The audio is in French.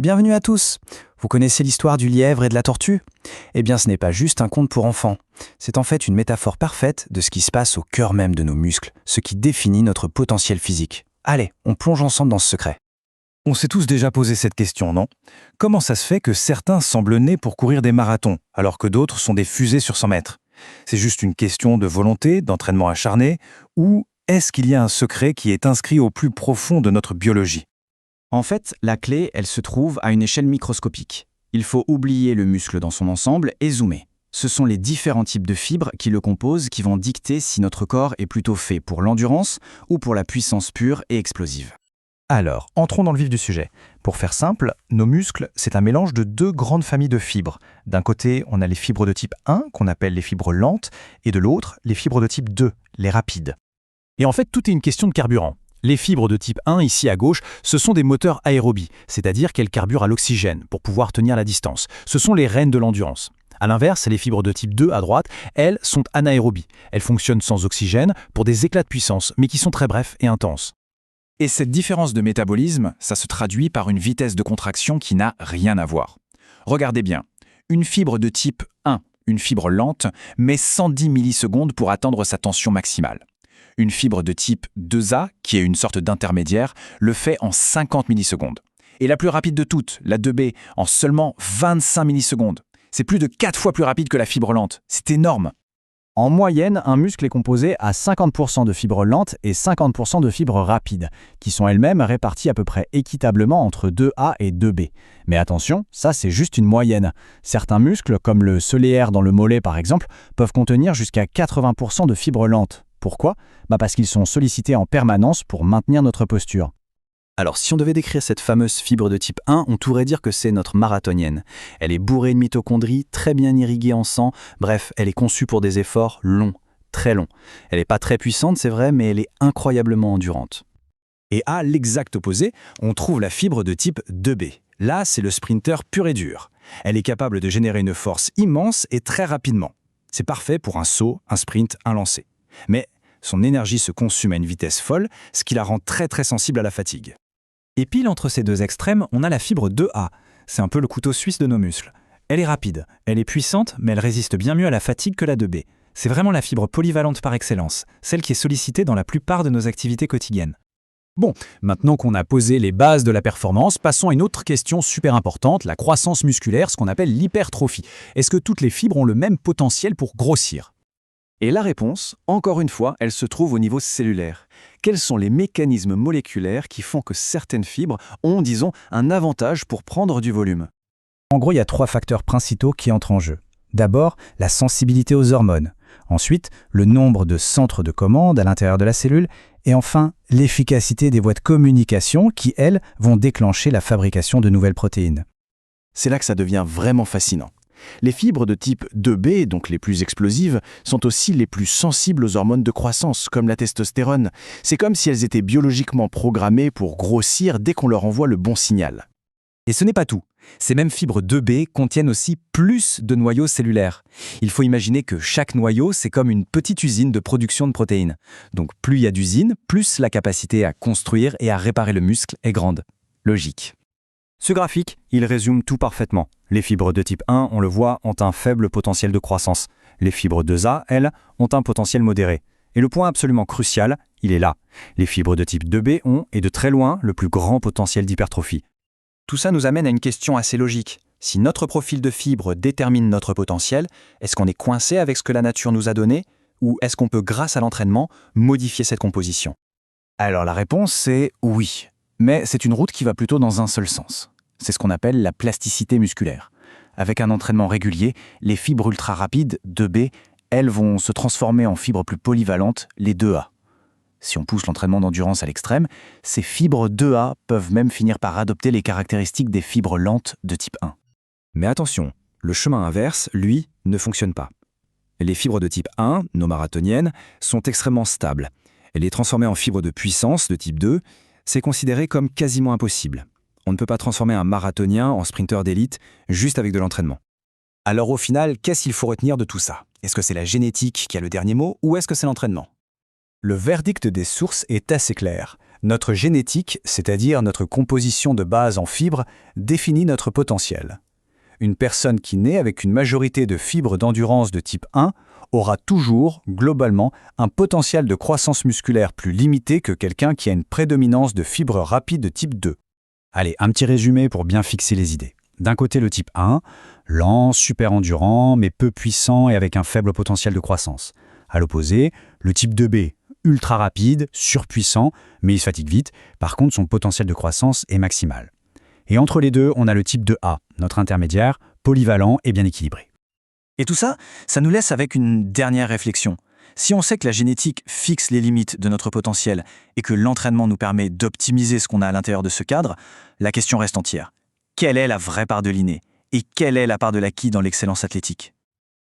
Bienvenue à tous. Vous connaissez l'histoire du lièvre et de la tortue? Eh bien, ce n'est pas juste un conte pour enfants. C'est en fait une métaphore parfaite de ce qui se passe au cœur même de nos muscles, ce qui définit notre potentiel physique. Allez, on plonge ensemble dans ce secret. On s'est tous déjà posé cette question, non? Comment ça se fait que certains semblent nés pour courir des marathons, alors que d'autres sont des fusées sur 100 mètres? C'est juste une question de volonté, d'entraînement acharné, ou est-ce qu'il y a un secret qui est inscrit au plus profond de notre biologie? En fait, la clé, elle se trouve à une échelle microscopique. Il faut oublier le muscle dans son ensemble et zoomer. Ce sont les différents types de fibres qui le composent qui vont dicter si notre corps est plutôt fait pour l'endurance ou pour la puissance pure et explosive. Alors, entrons dans le vif du sujet. Pour faire simple, nos muscles, c'est un mélange de deux grandes familles de fibres. D'un côté, on a les fibres de type 1, qu'on appelle les fibres lentes, et de l'autre, les fibres de type 2, les rapides. Et en fait, tout est une question de carburant. Les fibres de type 1, ici à gauche, ce sont des moteurs aérobies, c'est-à-dire qu'elles carburent à l'oxygène pour pouvoir tenir la distance. Ce sont les reines de l'endurance. A l'inverse, les fibres de type 2 à droite, elles, sont anaérobies. Elles fonctionnent sans oxygène pour des éclats de puissance, mais qui sont très brefs et intenses. Et cette différence de métabolisme, ça se traduit par une vitesse de contraction qui n'a rien à voir. Regardez bien, une fibre de type 1, une fibre lente, met 110 millisecondes pour atteindre sa tension maximale. Une fibre de type 2A, qui est une sorte d'intermédiaire, le fait en 50 millisecondes. Et la plus rapide de toutes, la 2B, en seulement 25 millisecondes. C'est plus de 4 fois plus rapide que la fibre lente. C'est énorme. En moyenne, un muscle est composé à 50% de fibres lentes et 50% de fibres rapides, qui sont elles-mêmes réparties à peu près équitablement entre 2A et 2B. Mais attention, ça c'est juste une moyenne. Certains muscles, comme le soléaire dans le mollet par exemple, peuvent contenir jusqu'à 80% de fibres lentes. Pourquoi? Parce qu'ils sont sollicités en permanence pour maintenir notre posture. Alors, si on devait décrire cette fameuse fibre de type 1, on pourrait dire que c'est notre marathonienne. Elle est bourrée de mitochondries, très bien irriguée en sang, bref, elle est conçue pour des efforts longs, très longs. Elle n'est pas très puissante, c'est vrai, mais elle est incroyablement endurante. Et à l'exact opposé, on trouve la fibre de type 2B. Là, c'est le sprinter pur et dur. Elle est capable de générer une force immense et très rapidement. C'est parfait pour un saut, un sprint, un lancer. Mais son énergie se consume à une vitesse folle, ce qui la rend très très sensible à la fatigue. Et pile entre ces deux extrêmes, on a la fibre 2A. C'est un peu le couteau suisse de nos muscles. Elle est rapide, elle est puissante, mais elle résiste bien mieux à la fatigue que la 2B. C'est vraiment la fibre polyvalente par excellence, celle qui est sollicitée dans la plupart de nos activités quotidiennes. Bon, maintenant qu'on a posé les bases de la performance, passons à une autre question super importante, la croissance musculaire, ce qu'on appelle l'hypertrophie. Est-ce que toutes les fibres ont le même potentiel pour grossir? Et la réponse, encore une fois, elle se trouve au niveau cellulaire. Quels sont les mécanismes moléculaires qui font que certaines fibres ont, disons, un avantage pour prendre du volume? En gros, il y a 3 facteurs principaux qui entrent en jeu. D'abord, la sensibilité aux hormones. Ensuite, le nombre de centres de commande à l'intérieur de la cellule. Et enfin, l'efficacité des voies de communication qui, elles, vont déclencher la fabrication de nouvelles protéines. C'est là que ça devient vraiment fascinant. Les fibres de type 2B, donc les plus explosives, sont aussi les plus sensibles aux hormones de croissance, comme la testostérone. C'est comme si elles étaient biologiquement programmées pour grossir dès qu'on leur envoie le bon signal. Et ce n'est pas tout. Ces mêmes fibres 2B contiennent aussi plus de noyaux cellulaires. Il faut imaginer que chaque noyau, c'est comme une petite usine de production de protéines. Donc plus il y a d'usines, plus la capacité à construire et à réparer le muscle est grande. Logique. Ce graphique, il résume tout parfaitement. Les fibres de type 1, on le voit, ont un faible potentiel de croissance. Les fibres 2A, elles, ont un potentiel modéré. Et le point absolument crucial, il est là. Les fibres de type 2B ont, et de très loin, le plus grand potentiel d'hypertrophie. Tout ça nous amène à une question assez logique. Si notre profil de fibre détermine notre potentiel, est-ce qu'on est coincé avec ce que la nature nous a donné, ou est-ce qu'on peut, grâce à l'entraînement, modifier cette composition? Alors la réponse c'est oui, mais c'est une route qui va plutôt dans un seul sens. C'est ce qu'on appelle la plasticité musculaire. Avec un entraînement régulier, les fibres ultra rapides, 2B, elles vont se transformer en fibres plus polyvalentes, les 2A. Si on pousse l'entraînement d'endurance à l'extrême, ces fibres 2A peuvent même finir par adopter les caractéristiques des fibres lentes de type 1. Mais attention, le chemin inverse, lui, ne fonctionne pas. Les fibres de type 1, nos marathoniennes, sont extrêmement stables. Et les transformer en fibres de puissance de type 2, c'est considéré comme quasiment impossible. On ne peut pas transformer un marathonien en sprinter d'élite juste avec de l'entraînement. Alors au final, qu'est-ce qu'il faut retenir de tout ça? Est-ce que c'est la génétique qui a le dernier mot ou est-ce que c'est l'entraînement? Le verdict des sources est assez clair. Notre génétique, c'est-à-dire notre composition de base en fibres, définit notre potentiel. Une personne qui naît avec une majorité de fibres d'endurance de type 1 aura toujours, globalement, un potentiel de croissance musculaire plus limité que quelqu'un qui a une prédominance de fibres rapides de type 2. Allez, un petit résumé pour bien fixer les idées. D'un côté, le type 1, lent, super endurant, mais peu puissant et avec un faible potentiel de croissance. À l'opposé, le type 2B, ultra rapide, surpuissant, mais il se fatigue vite. Par contre, son potentiel de croissance est maximal. Et entre les deux, on a le type 2A, notre intermédiaire, polyvalent et bien équilibré. Et tout ça, ça nous laisse avec une dernière réflexion. Si on sait que la génétique fixe les limites de notre potentiel et que l'entraînement nous permet d'optimiser ce qu'on a à l'intérieur de ce cadre, la question reste entière. Quelle est la vraie part de l'inné? Et quelle est la part de l'acquis dans l'excellence athlétique?